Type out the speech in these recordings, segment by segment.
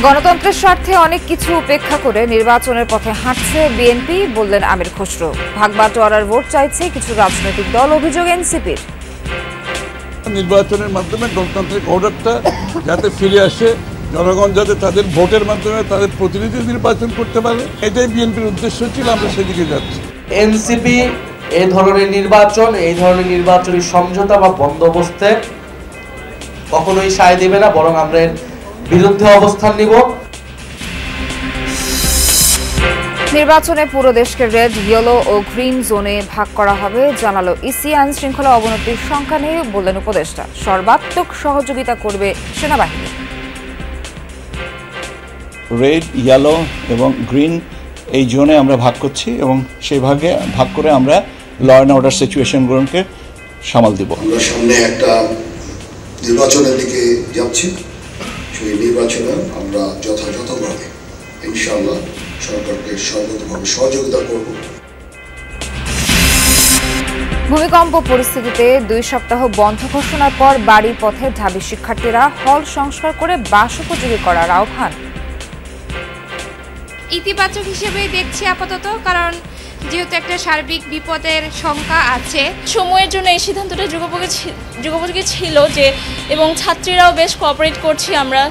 গণতন্ত্রের স্বার্থে অনেক কিছু উপেক্ষা করে নির্বাচনের পথে হাঁটছে বিএনপি, বললেন আমির খসরু। ভাগবাটোয়ারার ভোট চাইছে কিছু রাজনৈতিক দল, অভিযোগ এনসিপির। নির্বাচনের মাধ্যমে গণতান্ত্রিক অর্ডারটা যাতে ফিরে আসে, জনগণ যাতে তাদের ভোটের মাধ্যমে তাদের প্রতিনিধি নির্বাচন করতে পারে, এটাই বিএনপির উদ্দেশ্য ছিল। আমরা সেদিকে যাচ্ছি। এনসিপি এই ধরনের নির্বাচনী সমঝোতা বা বন্দোবস্তে কখনোই সায় দেবে না, বরং আমরা এর বিরুদ্ধে অবস্থান নিব। নির্বাচনে পুরো দেশকে রেড, ইয়েলো ও গ্রিন জোনে ভাগ করা হবে, জানালো ইসি। আইন শৃঙ্খলা অবনতির সংখ্যা নিয়ে বললেন উপদেষ্টা, সর্বাত্মক সহযোগিতা করবে সেনাবাহিনী। রেড, ইয়েলো এবং গ্রিন এই জোনে আমরা ভাগ করছি এবং সেই ভাগ করে আমরা ল অ্যান্ড অর্ডার সিচুয়েশনগুলোকে সামাল দিব। আমরা সামনে একটা নির্বাচনের দিকে যাচ্ছি। সেই নির্বাচনে আমরা যথাযথভাবে ইনশাআল্লাহ সরকারকে সর্বতভাবে সহযোগিতা করব। ভূমিকম্প পরিস্থিতিতে 2 সপ্তাহ বন্ধ ঘোষণার পর বাড়ি পথে ঢাবি শিক্ষার্থীরা হল সংস্কার করে বাস উপযোগী করার আহ্বান। ইতিবাচক হিসেবেই দেখছি আপাতত, কারণ যেহেতু একটা সার্বিক বিপদের শঙ্কা আছে, সময়ের জন্য এই সিদ্ধান্তটা যুগোপযোগী ছিল যে, এবং ছাত্রীরাও বেশ কোঅপারেট করছি আমরা।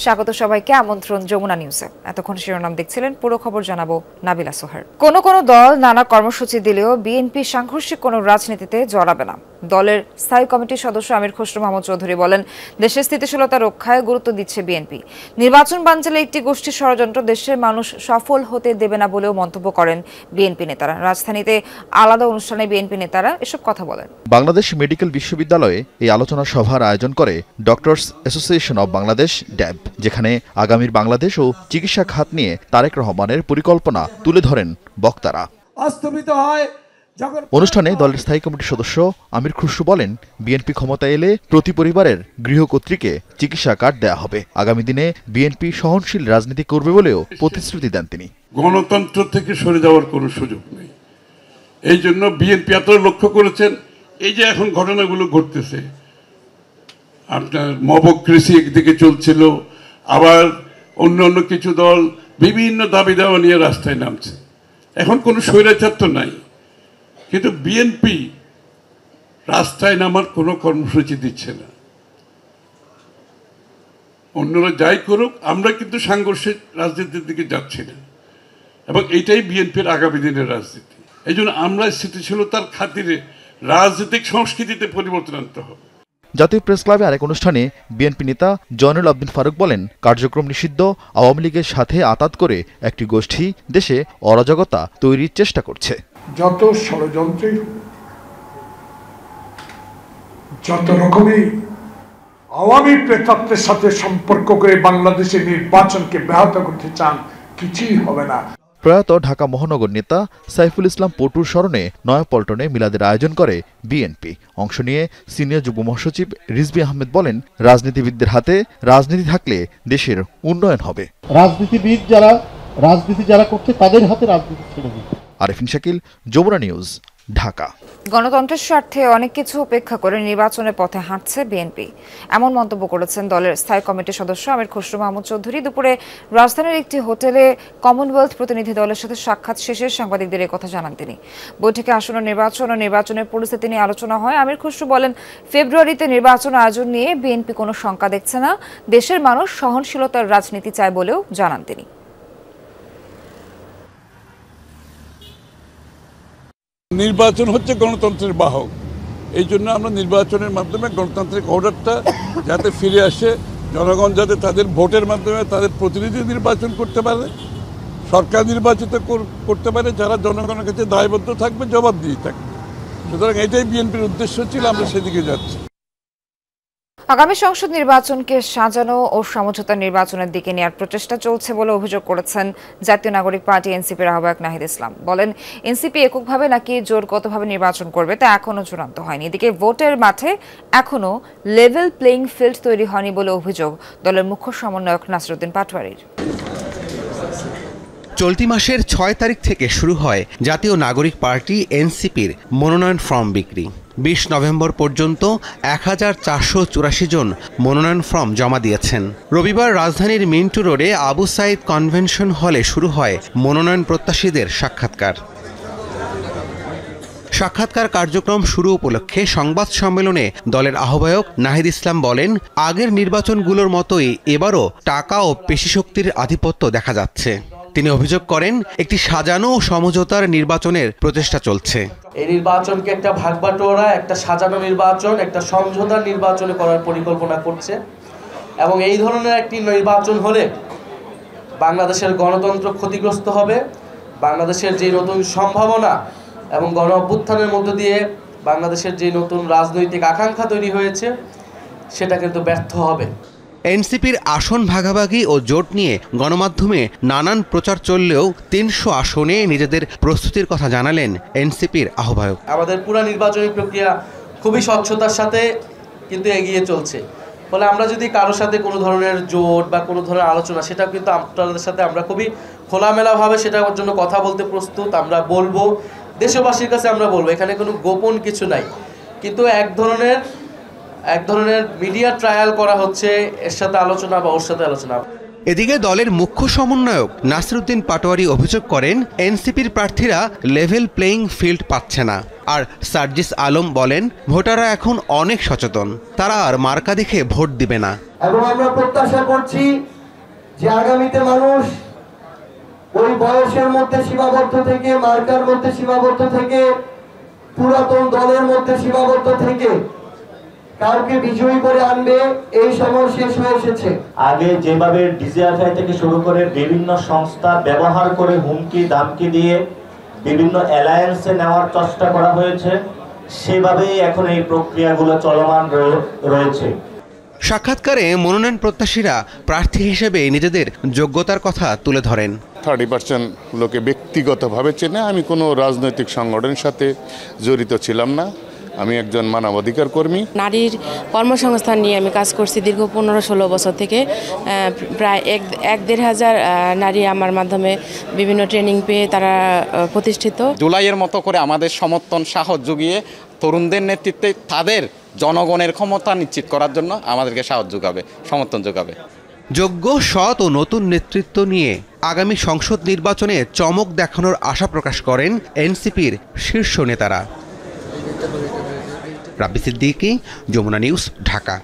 স্বাগত সবাইকে, আমন্ত্রণ যমুনা নিউজে। এতক্ষণ শিরোনাম দেখছিলেন, পুরো খবর জানাবো নাবিলা সোহার। কোনো দল নানা কর্মসূচি দিলেও বিএনপি সাংঘর্ষিক কোনো রাজনীতিতে জড়াবে না। দলের স্থায়ী কমিটির সদস্য আমির খসরু মাহমুদ চৌধুরী বলেন, দেশের স্থিতিশীলতা রক্ষায় গুরুত্ব দিচ্ছে বিএনপি। নির্বাচন বানচালে একটি গোষ্ঠীর ষড়যন্ত্র দেশের মানুষ সফল হতে দেবে না বলেও মন্তব্য করেন বিএনপি নেতারা। রাজধানীতে আলাদা অনুষ্ঠানে বিএনপি নেতারা এসব কথা বলেন। বাংলাদেশ মেডিকেল বিশ্ববিদ্যালয়ে এই আলোচনা সভার আয়োজন করে ডক্টরস অ্যাসোসিয়েশন অব বাংলাদেশ ড্যাব, যেখানে আগামীর বাংলাদেশ ও চিকিৎসা খাত নিয়ে তারেক রহমানের পরিকল্পনা তুলে ধরেন বক্তারা। অনুষ্ঠানে দলের স্থায়ী কমিটির সদস্য আমির খসরু বলেন, বিএনপি ক্ষমতায় এলে প্রতি পরিবারের গৃহকর্ত্রীকে চিকিৎসা কার্ড দেয়া হবে। আগামী দিনে বিএনপি সহনশীল রাজনীতি করবে বলেও প্রতিশ্রুতি দেন তিনি। গণতন্ত্র থেকে সরে যাওয়ার কোনো সুযোগ নেই। এই জন্য বিএনপি এত লক্ষ্য করেছেন, এই যে এখন ঘটনাগুলো ঘটতেছে, আপনার মবক্রেসি একদিকে চলছিল, আবার অন্য কিছু দল বিভিন্ন দাবি দাওয়া নিয়ে রাস্তায় নামছে। এখন কোনো স্বৈরাচার তো নাই, কিন্তু বিএনপি রাস্তায় নামার কোনো কর্মসূচি দিচ্ছে না। অন্যরা যাই করুক, আমরা কিন্তু সাংঘর্ষিক রাজনীতির দিকে যাচ্ছি না, এবং এইটাই বিএনপির আগামী দিনের রাজনীতি। এই জন্য আমরা স্থিতিশীলতার খাতিরে রাজনৈতিক সংস্কৃতিতে পরিবর্তন আনতে হবে। জাতীয় প্রেস ক্লাবে আরেক অনুষ্ঠানে বিএনপি নেতা জয়নুল আবদিন ফারুক বলেন, কার্যক্রম নিষিদ্ধ আওয়ামী লীগের সাথে আতাত করে একটি গোষ্ঠী দেশে অরাজকতা তৈরির চেষ্টা করছে। যত ষড়যন্ত্রই, যত রকমের আওয়ামী প্রেতাত্বের সাথে সম্পর্ক করে বাংলাদেশের নির্বাচনকে ব্যাহত করতে চান, কিছুই হবে না। প্রয়াত ঢাকা মহানগর নেতা সাইফুল ইসলাম পটুর স্মরণে নয়াপল্টনে মিলাদের আয়োজন করে বিএনপি। অংশ নিয়ে সিনিয়র যুগ্ম মহাসচিব রিজভী আহমেদ বলেন, রাজনীতিবিদদের হাতে রাজনীতি থাকলে দেশের উন্নয়ন হবে। রাজনীতি যারা করছে তাদের হাতে রাজনীতি ছেড়ে দিন। আরেফিন শাকিল, যমুনা নিউজ, ঢাকা। গণতন্ত্রের স্বার্থে অনেক কিছু উপেক্ষা করে নির্বাচনের পথে হাঁটছে বিএনপি, এমন মন্তব্য করেছেন দলের স্থায়ী কমিটির সদস্য আমির খসরু মাহমুদ চৌধুরী। দুপুরে রাজধানীর একটি হোটেলে কমনওয়েলথ প্রতিনিধি দলের সাথে সাক্ষাৎ শেষে সাংবাদিকদের কথা জানান তিনি। বৈঠকে আসন্ন নির্বাচন ও নির্বাচনের পরিস্থিতি নিয়ে আলোচনা হয়। আমির খসরু বলেন, ফেব্রুয়ারিতে নির্বাচন আয়োজন নিয়ে বিএনপি কোনো শঙ্কা দেখছে না, দেশের মানুষ সহনশীলতার রাজনীতি চায় বলেও জানান তিনি। নির্বাচন হচ্ছে গণতন্ত্রের বাহক, এই জন্য আমরা নির্বাচনের মাধ্যমে গণতান্ত্রিক অর্ডারটা যাতে ফিরে আসে, জনগণ যাতে তাদের ভোটের মাধ্যমে তাদের প্রতিনিধি নির্বাচন করতে পারে, সরকার নির্বাচিত করতে পারে, যারা জনগণের কাছে দায়বদ্ধ থাকবে, জবাবদিহি থাকবে। সুতরাং এটাই বিএনপির উদ্দেশ্য ছিল। আমরা সেদিকে যাচ্ছি। আগামী সংসদ নির্বাচনকে সাজানো ও সমঝোতা নির্বাচনের দিকে নেওয়ার প্রচেষ্টা চলছে বলে অভিযোগ করেছেন জাতীয় নাগরিক পার্টি এনসিপির আহ্বায়ক নাহিদ ইসলাম। বলেন, এনসিপি এককভাবে নাকি জোরগতভাবে নির্বাচন করবে তা এখনো চূড়ান্ত হয়নি। এদিকে ভোটের মাঠে এখনো লেভেল প্লেইং ফিল্ড তৈরি হয়নি বলে অভিযোগ দলের মুখ্য সমন্বয়ক নাসিরউদ্দিন পাটোয়ারীর। চলতি মাসের 6 তারিখ থেকে শুরু হয় জাতীয় নাগরিক পার্টি এনসিপির মনোনয়ন ফর্ম বিক্রি। 20 নভেম্বর পর্যন্ত 1484 জন মনোনয়ন ফর্ম জমা দিয়েছেন। রবিবার রাজধানীর মিন্টু রোডে আবু সাইদ কনভেনশন হলে শুরু হয় মনোনয়ন প্রত্যাশীদের সাক্ষাৎকার। সাক্ষাৎকার কার্যক্রম শুরু উপলক্ষে সংবাদ সম্মেলনে দলের আহ্বায়ক নাহিদ ইসলাম বলেন, আগের নির্বাচনগুলোর মতোই এবারও টাকা ও পেশিশক্তির আধিপত্য দেখা যাচ্ছে। তিনি অভিযোগ করেন, একটি সাজানো ও সমঝোতার নির্বাচনের প্রচেষ্টা চলছে। এই নির্বাচনকে একটা ভাগবাটোয়ারা, একটা সাজানো নির্বাচন, একটা সমঝোতার নির্বাচনে করার পরিকল্পনা করছে এবং এই ধরনের একটি নির্বাচন হলে বাংলাদেশের গণতন্ত্র ক্ষতিগ্রস্ত হবে। বাংলাদেশের যে নতুন সম্ভাবনা এবং গণ অভ্যুত্থানের মধ্য দিয়ে বাংলাদেশের যে নতুন রাজনৈতিক আকাঙ্ক্ষা তৈরি হয়েছে সেটা কিন্তু ব্যর্থ হবে। এনসিপির আসন ভাগাভাগি ও জোট নিয়ে গণমাধ্যমে নানান প্রচার চললেও 300 আসনে নিজেদের প্রস্তুতির কথা জানালেন এনসিপির আহ্বায়ক। আমাদের পুরো নির্বাচনী প্রক্রিয়া খুবই স্বচ্ছতার সাথে কিন্তু এগিয়ে চলছে। ফলে আমরা যদি কারোর সাথে কোনো ধরনের জোট বা কোনো ধরনের আলোচনা, সেটা কিন্তু আপনাদের সাথে আমরা খুবই খোলামেলাভাবে সেটার জন্য কথা বলতে প্রস্তুত। আমরা বলবো, দেশবাসীর কাছে আমরা বলবো, এখানে কোনো গোপন কিছু নাই। কিন্তু এক ধরনের মিডিয়া ট্রায়াল করা হচ্ছে, এর সাথে আলোচনা বা ওর সাথে আলোচনা। এদিকে দলের মুখ্য সমন্বয়ক নাসিরউদ্দিন পাটোয়ারি অভিযোগ করেন, এনসিপির প্রার্থীরা লেভেল প্লেইং ফিল্ড পাচ্ছে না। আর সার্জিস আলম বলেন, ভোটাররা এখন অনেক সচেতন, তারা আর মার্কা দেখে ভোট দিবে না। এবং আমরা প্রত্যাশা করছি যে আগামীতে মানুষ ওই বয়সের মধ্যে সীমাবদ্ধ থেকে, মার্কার মধ্যে সীমাবদ্ধ থেকে, পুরাতন দলের মধ্যে সীমাবদ্ধ থেকে কাউকে বিজয়ী করে আনবে, এই সময় শেষ হয়ে এসেছে। আগে যেভাবে ডিজিএফআই থেকে শুরু করে বিভিন্ন সংস্থা ব্যবহার করে হুমকি দামকি দিয়ে বিভিন্ন অ্যালায়েন্সে নেওয়ার চেষ্টা করা হয়েছে, সেভাবেই এখন এই প্রক্রিয়াগুলো চলমান রয়েছে। সাক্ষাৎকারে মনোনয়ন প্রত্যাশীরা প্রার্থী হিসেবে নিজেদের যোগ্যতার কথা তুলে ধরেন। 30% লোকে ব্যক্তিগতভাবে চেনে। আমি কোনো রাজনৈতিক সংগঠনের সাথে জড়িত ছিলাম না। আমি একজন মানবাধিকার কর্মী। নারীর কর্মসংস্থান নিয়ে আমি কাজ করছি দীর্ঘ 15-16 বছর থেকে। প্রায় 1-1.5 হাজার নারী আমার মাধ্যমে বিভিন্ন ট্রেনিং পেয়ে তারা প্রতিষ্ঠিত। জুলাইয়ের মতো করে আমাদের সমর্থন সাহস জুগিয়ে তরুণদের নেতৃত্বে তাদের জনগণের ক্ষমতা নিশ্চিত করার জন্য আমাদেরকে সাহস যোগাবে, সমর্থন যোগাবে। যোগ্য, সৎ ও নতুন নেতৃত্ব নিয়ে আগামী সংসদ নির্বাচনে চমক দেখানোর আশা প্রকাশ করেন এনসিপির শীর্ষ নেতারা। রাব্বি সিদ্দিকী, যমুনা নিউজ, ঢাকা।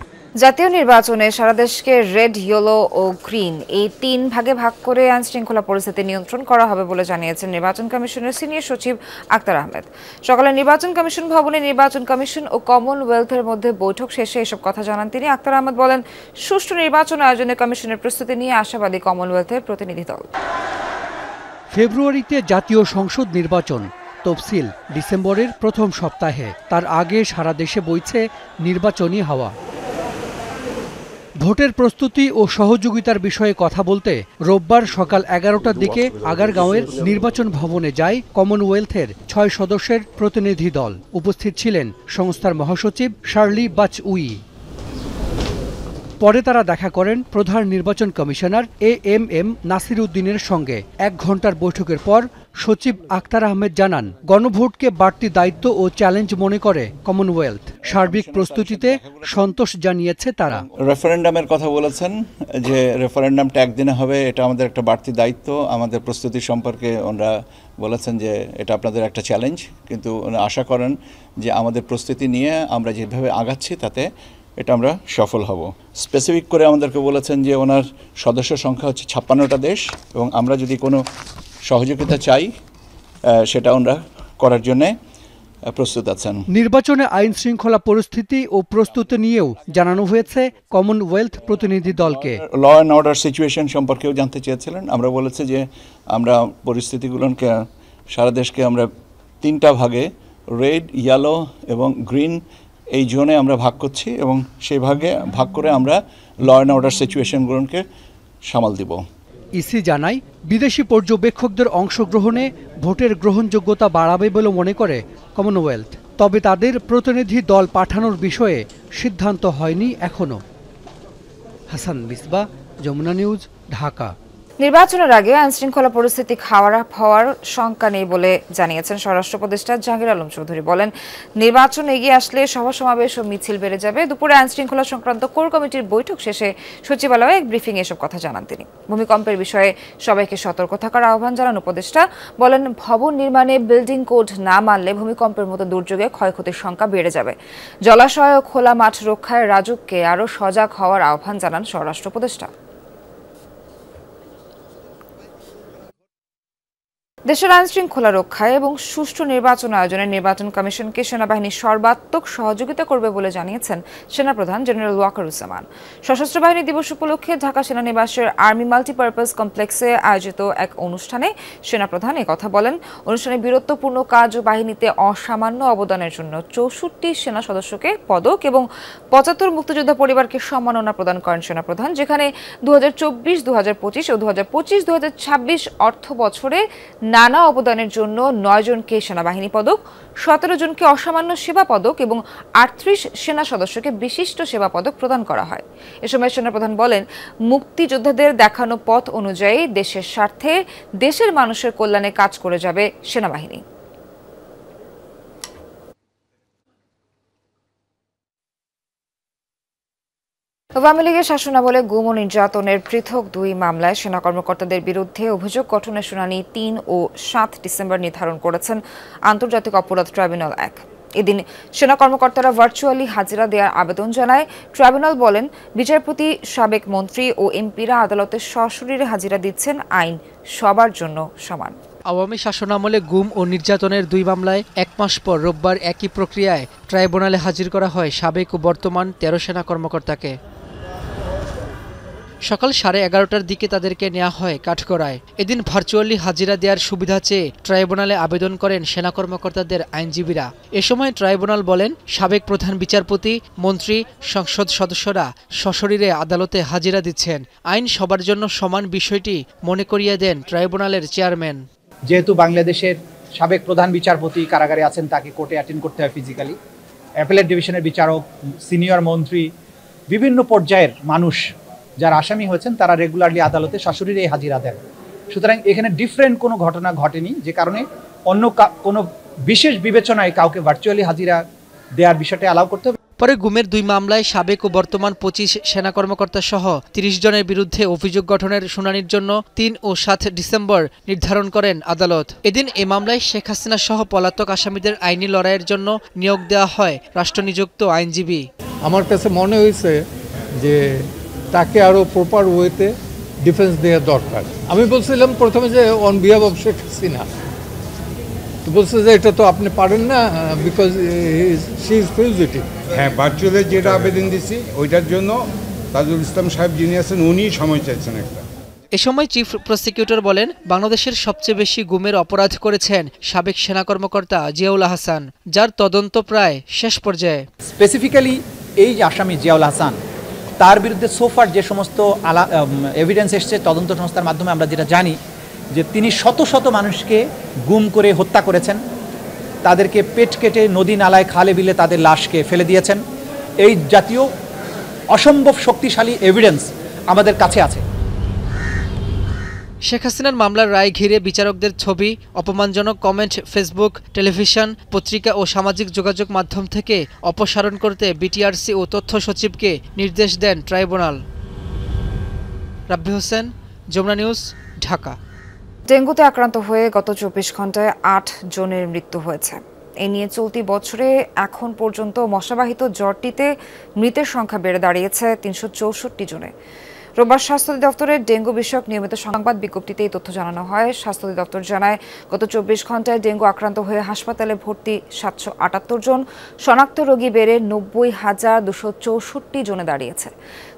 জাতীয় নির্বাচনে সারা দেশকে রেড, ইয়েলো ও গ্রিন এই 3 ভাগে ভাগ করে আইন শৃঙ্খলা পরিস্থিতি নিয়ন্ত্রণ করা হবে বলে জানিয়েছেন নির্বাচন কমিশনের সিনিয়র সচিব আক্তার আহমেদ। সকালে নির্বাচন কমিশন ভবনে নির্বাচন কমিশন ও কমনওয়েলথের মধ্যে বৈঠক শেষে এসব কথা জানান তিনি। আক্তার আহমেদ বলেন, সুষ্ঠু নির্বাচন আয়োজনে কমিশনের প্রস্তুতি নিয়ে আশাবাদী কমনওয়েলথের প্রতিনিধি দল। ফেব্রুয়ারিতে জাতীয় সংসদ নির্বাচন, তফসিল ডিসেম্বরের প্রথম সপ্তাহে। তার আগে সারা দেশে বইছে নির্বাচনী হাওয়া। ভোটের প্রস্তুতি ও সহযোগিতার বিষয়ে কথা বলতে রোববার সকাল 11টার দিকে আগারগাঁওয়ের নির্বাচন ভবনে যায় কমনওয়েলথের 6 সদস্যের প্রতিনিধি দল। উপস্থিত ছিলেন সংস্থার মহাসচিব শার্লি বাচ-উই। পরে তারা দেখা করেন প্রধান নির্বাচন কমিশনার এএমএম নাসিরউদ্দিনের সঙ্গে। 1 ঘণ্টার বৈঠকের পর সচিব আক্তার আহমেদ জানান, গণভোটকে বাড়তি দায়িত্ব ও চ্যালেঞ্জ মনে করে কমনওয়েলথ। সার্বিক প্রস্তুতিতে সন্তোষ জানিয়েছে তারা। রেফারেন্ডামের কথা বলেছেন যে রেফারেন্ডামটা একদিনে হবে, এটা আমাদের একটা বাড়তি দায়িত্ব। আমাদের প্রস্তুতি সম্পর্কে ওনারা বলেছেন যে এটা আপনাদের একটা চ্যালেঞ্জ, কিন্তু আশা করেন যে আমাদের প্রস্তুতি নিয়ে আমরা যেভাবে আগাচ্ছি তাতে এটা আমরা সফল হব। স্পেসিফিক করে আমাদেরকে বলেছেন যে ওনার সদস্য সংখ্যা হচ্ছে 56টা দেশ এবং আমরা যদি কোনো সহযোগিতা চাই সেটা ওনারা করার জন্য প্রস্তুত আছেন। নির্বাচনে আইন শৃঙ্খলা পরিস্থিতি ও প্রস্তুতি নিয়েও জানানো হয়েছে কমনওয়েলথ প্রতিনিধি দলকে। ল অ্যান্ড অর্ডার সিচুয়েশন সম্পর্কেও জানতে চেয়েছিলেন। আমরা বলেছি যে আমরা পরিস্থিতিগুলোকে সারা দেশকে আমরা 3টা ভাগে, রেড, ইয়েলো এবং গ্রিন এই জোনে আমরা ভাগ করছি এবং সেই ভাগ করে আমরা ল অ্যান্ড অর্ডার সিচুয়েশনগুলোকে সামাল দিব। ইসি জানায়, বিদেশি পর্যবেক্ষকদের অংশগ্রহণে ভোটের গ্রহণযোগ্যতা বাড়াবে বলে মনে করে কমনওয়েলথ। তবে তাদের প্রতিনিধি দল পাঠানোর বিষয়ে সিদ্ধান্ত হয়নি এখনো। হাসান মিসবাহ, যমুনা নিউজ, ঢাকা। নির্বাচনের আগে আইনশৃঙ্খলা পরিস্থিতি খারাপ হওয়ার শঙ্কা নেই বলে জানিয়েছেন স্বরাষ্ট্র উপদেষ্টা জাহাঙ্গীর আলম চৌধুরী। বলেন, নির্বাচন এগিয়ে আসলে সভা সমাবেশ ও মিছিল বেড়ে যাবে। দুপুরে আইনশৃঙ্খলা সংক্রান্ত কোর কমিটির বৈঠক শেষে সচিবালয়ে এক ব্রিফিং এসব কথা জানান তিনি। ভূমিকম্পের বিষয়ে সবাইকে সতর্ক থাকার আহ্বান জানান উপদেষ্টা। বলেন, ভবন নির্মাণে বিল্ডিং কোড না মানলে ভূমিকম্পের মতো দুর্যোগে ক্ষয়ক্ষতির সংখ্যা বেড়ে যাবে। জলাশয় ও খোলা মাঠ রক্ষায় রাজুককে আরও সজাগ হওয়ার আহ্বান জানান স্বরাষ্ট্র উপদেষ্টা। দেশের আইন শৃঙ্খলা রক্ষায় এবং সুষ্ঠু নির্বাচন আয়োজনে নির্বাচন কমিশনকে সেনাবাহিনী সর্বাত্মক সহযোগিতা করবে বলে জানিয়েছেন সেনাপ্রধান জেনারেল ওয়াকারুজ্জামান। সশস্ত্র বাহিনী দিবস উপলক্ষে ঢাকা সেনানিবাসের আর্মি মাল্টিপারপাস কমপ্লেক্সে আয়োজিত এক অনুষ্ঠানে সেনাপ্রধান কথা বলেন। অনুষ্ঠানে বীরত্বপূর্ণ কাজ ও বাহিনীতে অসামান্য অবদানের জন্য ৬৪ সেনা সদস্যকে পদক এবং ৭৫ মুক্তিযোদ্ধা পরিবারকে সম্মাননা প্রদান করেন সেনাপ্রধান, যেখানে ২০২৪-২০২৫ ও ২০২৫-২০২৬ অর্থ বছরে নানা অবদানের জন্য ৯ জনকে সেনাবাহিনী পদক, ১৭ জনকে অসামান্য সেবা পদক এবং ৩৮ সেনা সদস্যকে বিশিষ্ট সেবা পদক প্রদান করা হয়। এ সময় সেনাপ্রধান বলেন, মুক্তিযোদ্ধাদের দেখানো পথ অনুযায়ী দেশের স্বার্থে দেশের মানুষের কল্যাণে কাজ করে যাবে সেনাবাহিনী। আওয়ামী লীগের শাসনামলে গুম ও নির্যাতনের পৃথক ২ মামলায় সেনা কর্মকর্তাদের বিরুদ্ধে অভিযোগ গঠনের শুনানি ৩ ও ৭ ডিসেম্বর নির্ধারণ করেছেন আন্তর্জাতিক অপরাধ ট্রাইব্যুনাল ১। এদিন সেনা কর্মকর্তারা ভার্চুয়ালি হাজিরা দেওয়ার আবেদন জানায়। ট্রাইব্যুনাল বলেন, বিচারপতি, সাবেক মন্ত্রী ও এমপিরা আদালতে সশরীরে হাজিরা দিচ্ছেন, আইন সবার জন্য সমান। আওয়ামী শাসনামলে গুম ও নির্যাতনের ২ মামলায় ১ মাস পর রোববার একই প্রক্রিয়ায় ট্রাইব্যুনালে হাজির করা হয় সাবেক ও বর্তমান ১৩ সেনা কর্মকর্তাকে। সকাল 11:30টার দিকে তাদেরকে নেওয়া হয় কাঠগড়ায়। এদিন ভার্চুয়ালি হাজিরা দেওয়ার সুবিধা চেয়ে ট্রাইব্যুনালে আবেদন করেন সেনা কর্মকর্তাদের আইনজীবীরা। এ সময় ট্রাইব্যুনাল বলেন, সাবেক প্রধান বিচারপতি, মন্ত্রী, সংসদ সদস্যরা সশরীরে আদালতে হাজিরা দিচ্ছেন, আইন সবার জন্য সমান বিষয়টি মনে করিয়ে দেন ট্রাইব্যুনালের চেয়ারম্যান। যেহেতু বাংলাদেশের সাবেক প্রধান বিচারপতি কারাগারে আছেন, তাকে কোর্টে অ্যাটেন্ড করতে হয় ফিজিক্যালি। অ্যাপেলেট ডিভিশনের বিচারক, সিনিয়র মন্ত্রী, বিভিন্ন পর্যায়ের মানুষ যারা আসামি হয়েছেন তারা রেগুলারলি আদালতে সশরীরে হাজিরা দেন। সুতরাং এখানে ডিফারেন্ট কোনো ঘটনা ঘটেনি, যে কারণে অন্য কোনো বিশেষ বিবেচনায় কাউকে ভার্চুয়ালি হাজিরা দেওয়ার বিষয়টা অ্যালাউ করতে হবে। পরে গুমের ২ মামলায় সাবেক ও বর্তমান ২৫ সেনা কর্মকর্তা সহ ৩০ জনের বিরুদ্ধে অভিযোগ গঠনের শুনানির জন্য ৩ ও ৭ ডিসেম্বর নির্ধারণ করেন আদালত। এদিন এ মামলায় শেখ হাসিনা সহ পলাতক আসামিদের আইনি লড়াইয়ের জন্য নিয়োগ দেওয়া হয় রাষ্ট্রনিযুক্ত আইনজীবী। আমার কাছে মনে হয়েছে যে তাকে আরও প্রপার ওয়েতে ডিফেন্স দেওয়া দরকার। আমি বলছিলাম প্রথমে যে on behalf of Sheikh Hasina, তো বলছে যে এটা তো আপনি পারেন না, বিকজ শি ইজ ফিউজিটিভ। হ্যাঁ, ভার্চুয়ালি যেটা আবেদন দিছি ওইটার জন্য তাজুল ইসলাম সাহেব যিনি আছেন উনি সময় চাইছেন একটা। এ সময় চিফ প্রসিকিউটর বলেন, বাংলাদেশের সবচেয়ে বেশি গুমের অপরাধ করেছেন সাবেক সেনা কর্মকর্তা জিয়াউল হাসান, যার তদন্ত প্রায় শেষ পর্যায়ে। স্পেসিফিক্যালি এই যে আসামি জিয়াউল হাসান, তার বিরুদ্ধে সোফার যে সমস্ত এভিডেন্স এসছে তদন্ত সংস্থার মাধ্যমে, আমরা যেটা জানি যে তিনি শত শত মানুষকে গুম করে হত্যা করেছেন, তাদেরকে পেট কেটে নদী নালায় খালে বিলে তাদের লাশকে ফেলে দিয়েছেন। এই জাতীয় অসম্ভব শক্তিশালী এভিডেন্স আমাদের কাছে আছে। শেখ হাসিনার মামলার রায় ঘিরে বিচারকদের ছবি, অপমানজনক কমেন্ট ফেসবুক, টেলিভিশন, পত্রিকা ও সামাজিক যোগাযোগ মাধ্যম থেকে অপসারণ করতে বিটিআরসি ও তথ্য সচিবকে নির্দেশ দেন ট্রাইব্যুনাল। রাব্বি হোসেন, যমুনা নিউজ, ঢাকা। ডেঙ্গুতে আক্রান্ত হয়ে গত ২৪ ঘন্টায় ৮ জনের মৃত্যু হয়েছে। এ নিয়ে চলতি বছরে এখন পর্যন্ত মশাবাহিত জ্বরটিতে মৃতের সংখ্যা বেড়ে দাঁড়িয়েছে ৩৬৪ জনে। রোববার স্বাস্থ্য অধিদপ্তরের ডেঙ্গু বিষয়ক নিয়মিত সংবাদ বিজ্ঞপ্তিতে এই তথ্য জানানো হয়। স্বাস্থ্য অধিদপ্তর জানায়, গত ২৪ ঘন্টায় ডেঙ্গু আক্রান্ত হয়ে হাসপাতালে ভর্তি ৭৭৮ জন, শনাক্ত রোগী বেড়ে ৯০,২৬৪ জনে দাঁড়িয়েছে।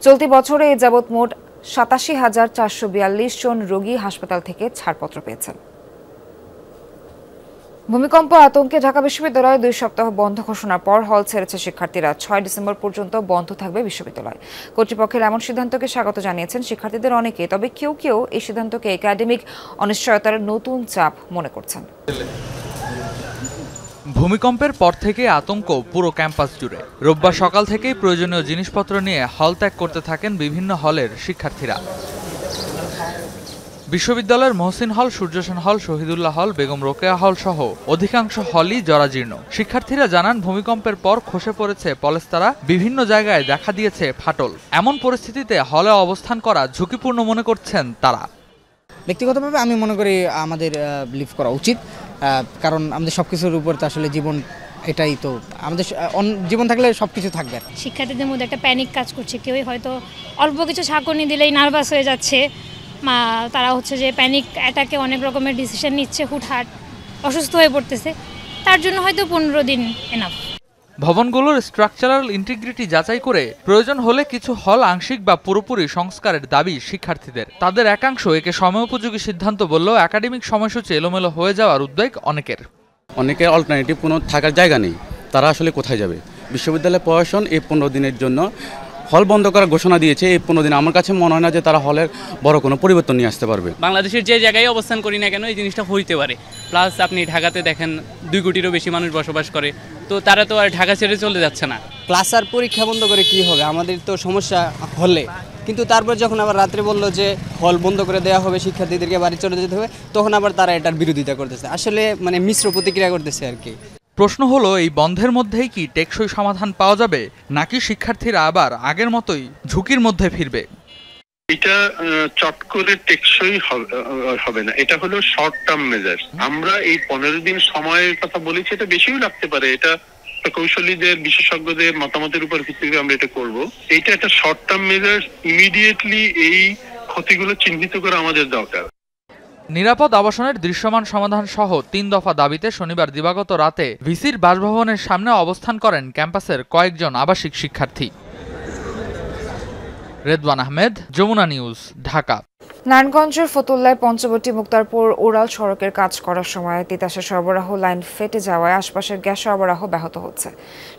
চলতি বছরে এ যাবৎ মোট ৮৭,৪৪২ জন রোগী হাসপাতাল থেকে ছাড়পত্র পেয়েছেন। ভূমিকম্প আতঙ্কে ঢাকা বিশ্ববিদ্যালয়ে ২ সপ্তাহ বন্ধ ঘোষণার পর হল ছেড়েছে শিক্ষার্থীরা। ৬ ডিসেম্বর পর্যন্ত বন্ধ থাকবে বিশ্ববিদ্যালয়। কর্তৃপক্ষের এমন সিদ্ধান্তকে স্বাগত জানিয়েছেন শিক্ষার্থীদের অনেকে, তবে কেউ কেউ এই সিদ্ধান্তকে একাডেমিক অনিশ্চয়তার নতুন চাপ মনে করছেন। ভূমিকম্পের পর থেকে আতঙ্ক পুরো ক্যাম্পাস জুড়ে। রোববার সকাল থেকেই প্রয়োজনীয় জিনিসপত্র নিয়ে হল ত্যাগ করতে থাকেন বিভিন্ন হলের শিক্ষার্থীরা। বিশ্ববিদ্যালয়ের মহসিন হল, সূর্যসেন হল, শহীদুল্লাহ হল, বেগম রোকেয়া হল সহ অধিকাংশ হলই জরাজীর্ণ। শিক্ষার্থীরা জানান, ভূমিকম্পের পর খসে পড়েছে পলেস্তারা, বিভিন্ন জায়গায় দেখা দিয়েছে ফাটল। এমন পরিস্থিতিতে হলে অবস্থান করা ঝুঁকিপূর্ণ মনে করছেন তারা। ব্যক্তিগতভাবে আমি মনে করি আমাদের লিভ করা উচিত, কারণ আমাদের সবকিছুর উপর তো আসলে জীবন, এটাই তো আমাদের জীবন থাকলে সবকিছু থাকবে। শিক্ষার্থীদের মধ্যে একটা প্যানিক কাজ করছে, কেউই হয়তো অল্প কিছু ঝাঁকুনি দিলেই নার্ভাস হয়ে যাচ্ছে, তারা হচ্ছে যে প্যানিক অ্যাটাকে অনেক রকমের ডিসিশন নিচ্ছে, হুটহাট অসুস্থ হয়ে পড়তেছে। তার জন্য হয়তো 15 দিন এনাফ। ভবনগুলোর স্ট্রাকচারাল ইন্টিগ্রিটি যাচাই করে প্রয়োজন হলে কিছু হল আংশিক বা পুরোপুরি সংস্কারের দাবি শিক্ষার্থীদের। তাদের একাংশ একে সময়োপযোগী সিদ্ধান্ত বললেও একাডেমিক সময়সূচি এলোমেলো হয়ে যাওয়ার উদ্বেগ অনেকের অল্টারনেটিভ কোনো থাকার জায়গা নেই, তারা আসলে কোথায় যাবে। বিশ্ববিদ্যালয় প্রশাসন এই 15 দিনের জন্য হল বন্ধ করার ঘোষণা দিয়েছে। এই 15 দিন আমার কাছে মনে হয় না যে তারা হলের বড় কোনো পরিবর্তন নিয়ে আসতে পারবে। বাংলাদেশের যে জায়গায় অবস্থান করি না কেন এই জিনিসটা হইতে পারে। প্লাস আপনি ঢাকাতে দেখেন 2 কোটিরও বেশি মানুষ বসবাস করে, তো তারা তো আর ঢাকা ছেড়ে চলে যাচ্ছে না। ক্লাস আর পরীক্ষা বন্ধ করে কি হবে, আমাদের তো সমস্যা হলে। কিন্তু তারপর যখন আবার রাত্রে বললো যে হল বন্ধ করে দেওয়া হবে, শিক্ষার্থীদেরকে বাড়ি চলে যেতে হবে, তখন আবার তারা এটার বিরোধিতা করতেছে। আসলে মিশ্র প্রতিক্রিয়া করতেছে আর কি। প্রশ্ন হলো, এই বন্ধের মধ্যেই কি টেকসই সমাধান পাওয়া যাবে, নাকি শিক্ষার্থীরা আবার আগের মতোই ঝুঁকির মধ্যে ফিরবে? এটা চট করে টেকসই হবে না, এটা হলো শর্ট টার্ম মেজার। আমরা এই 15 দিন সময়ের কথা বলেছি, এটা বেশিও লাগতে পারে। এটা কৌশলীদের, বিশেষজ্ঞদের মতামতের উপর ভিত্তি করে আমরা এটা করব। এটা একটা শর্ট টার্ম মেজার, ইমিডিয়েটলি এই ক্ষতিগুলো চিহ্নিত করা আমাদের দরকার। নিরাপদ আবাসনের দৃশ্যমান সমাধান সহ 3 দফা দাবিতে শনিবার দিবাগত রাতে ভিসির বাসভবনের সামনে অবস্থান করেন ক্যাম্পাসের কয়েকজন আবাসিক শিক্ষার্থী। রেদওয়ান আহমেদ, যমুনা নিউজ, ঢাকা। নারায়ণগঞ্জের ফতুল্লায় পঞ্চবটি মুক্তারপুর উড়াল সড়কের কাজ করার সময় তিতাসের সরবরাহ লাইন ফেটে যাওয়ায় আশপাশের গ্যাস সরবরাহ ব্যাহত হচ্ছে।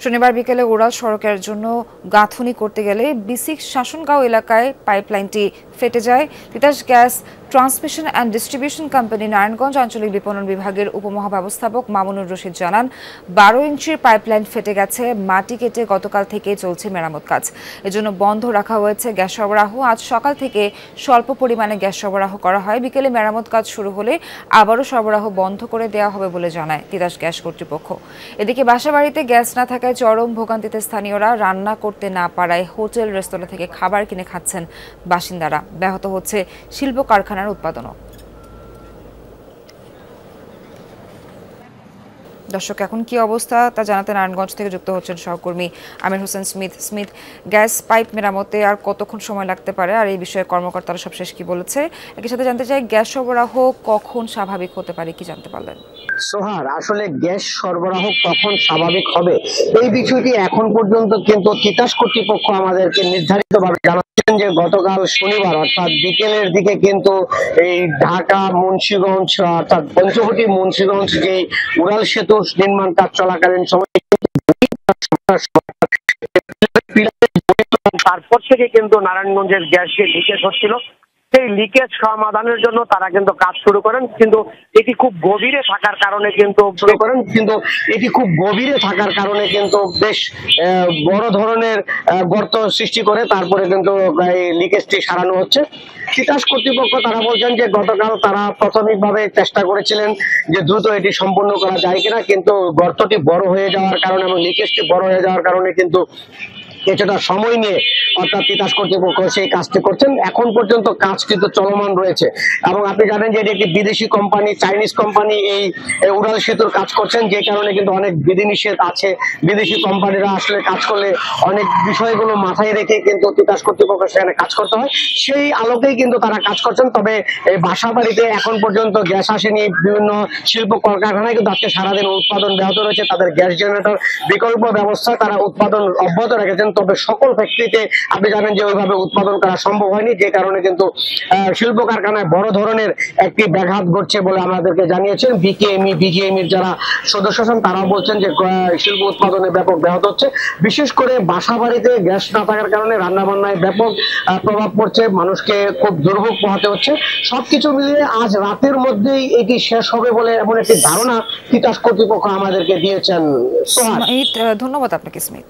শনিবার বিকেলে উড়াল সড়কের জন্য গাঁথুনি করতে গেলে বিসিক শাসনগাঁও এলাকায় পাইপলাইনটি ফেটে যায়। Titas gas transmission and distribution company Narayanganj আঞ্চলিক বিপণন বিভাগের উপমহাব্যবস্থাপক মামুনুর রশিদ জানান, 12 ইঞ্চির পাইপলাইন ফেটে গেছে। মাটি কেটে গতকাল থেকে চলছে মেরামত কাজ, এজন্য বন্ধ রাখা হয়েছে গ্যাস সরবরাহ। আজ সকাল থেকে স্বল্প পরিমাণে গ্যাস সরবরাহ করা হয়। বিকেলে মেরামত কাজ শুরু হলে আবারও সরবরাহ বন্ধ করে দেওয়া হবে বলে জানায় তিতাস গ্যাস কর্তৃপক্ষ। এদিকে বাসাবাড়িতে গ্যাস না থাকায় চরম ভোগান্তিতে স্থানীয়রা। রান্না করতে না পারায় হোটেল রেস্তোরাঁ থেকে খাবার কিনে খাচ্ছেন বাসিন্দারা। ব্যাহত হচ্ছে শিল্প কারখানার উৎপাদনও। দর্শক, এখন কি অবস্থা তা জানাতে নারায়ণগঞ্জ থেকে যুক্ত হচ্ছেন সহকর্মী Amir Hossain Smith. Gas pipe মেরামতে আর কতক্ষণ সময় লাগতে পারে, আর এই বিষয়ে কর্মকর্তারা সবশেষ কি বলেছে? একই সাথে জানতে চাই, গ্যাস সরবরাহ কখন স্বাভাবিক হতে পারে, কি জানতে পারলেন? সোহার, আসলে গ্যাস সরবরাহ কখন স্বাভাবিক হবে এই বিষয়টি এখন পর্যন্ত কিন্তু তিতাস কর্তৃপক্ষ আমাদেরকে নির্ধারিতভাবে জানাচ্ছেন যে গতকাল শনিবার অর্থাৎ বিকেলের দিকে কিন্তু এই ঢাকা মুন্সিগঞ্জ অর্থাৎ পঞ্চবটি মুন্সিগঞ্জ যে উড়াল সেতু নির্মাণ কাজ চলাকালীন সময় তারপর থেকে কিন্তু নারায়ণগঞ্জের গ্যাস যে লিকেজ হচ্ছিল, সেই লিকেজ সমাধানের জন্য তারা কিন্তু কাজ শুরু করেন। কিন্তু এটি খুব গভীরে থাকার কারণে কিন্তু বেশ বড় ধরনের গর্ত সৃষ্টি করে তারপরে কিন্তু এই লিকেজটি সারানো হচ্ছে। তিতাস কর্তৃপক্ষ তারা বলছেন যে গতকাল তারা প্রাথমিকভাবে চেষ্টা করেছিলেন যে দ্রুত এটি সম্পূর্ণ করা যায় কিনা, কিন্তু গর্তটি বড় হয়ে যাওয়ার কারণে এবং লিকেজটি বড় হয়ে যাওয়ার কারণে কিন্তু কিছুটা সময় নিয়ে অর্থাৎ তিতাস কর্তৃপক্ষ সেই কাজটি করছেন। এখন পর্যন্ত কাজ কিন্তু চলমান রয়েছে এবং আপনি জানেন যে এটি একটি বিদেশি কোম্পানি, চাইনিজ কোম্পানি এই উড়াল সেতুর কাজ করছেন, যে কারণে কিন্তু অনেক বিধিনিষেধ আছে। বিদেশি কোম্পানিরা আসলে কাজ করলে অনেক বিষয়গুলো মাথায় রেখে কিন্তু তিতাস কর্তৃপক্ষ সেখানে কাজ করতে হয়, সেই আলোকেই কিন্তু তারা কাজ করছেন। তবে এই বাসা বাড়িতে এখন পর্যন্ত গ্যাস আসেনি। বিভিন্ন শিল্প কলকারখানায় কিন্তু আজকে সারাদিন উৎপাদন ব্যাহত রয়েছে। তাদের গ্যাস জেনারেটর বিকল্প ব্যবস্থায় তারা উৎপাদন অব্যাহত রেখেছেন। তবে সকল ফ্যাক্টরিতে আপনি জানেন যে ওইভাবে উৎপাদন করা সম্ভব হয়নি, যে কারণে কিন্তু শিল্প কারখানায় বড় ধরনের একটি ব্যাঘাত ঘটছে বলে আমাদেরকে জানিয়েছেন বিজিএমইর যারা সদস্য আছেন। তারাও বলছেন যে শিল্প উৎপাদনে ব্যাপক ব্যাহত হচ্ছে। বিশেষ করে বাসা বাড়িতে গ্যাস না থাকার কারণে রান্না বান্নায় ব্যাপক প্রভাব পড়ছে, মানুষকে খুব দুর্ভোগ পোহাতে হচ্ছে। সবকিছু মিলিয়ে আজ রাতের মধ্যেই এটি শেষ হবে বলে এমন একটি ধারণা তিতাস কর্তৃপক্ষ আমাদেরকে দিয়েছেন। ধন্যবাদ আপনাকে স্মিথ।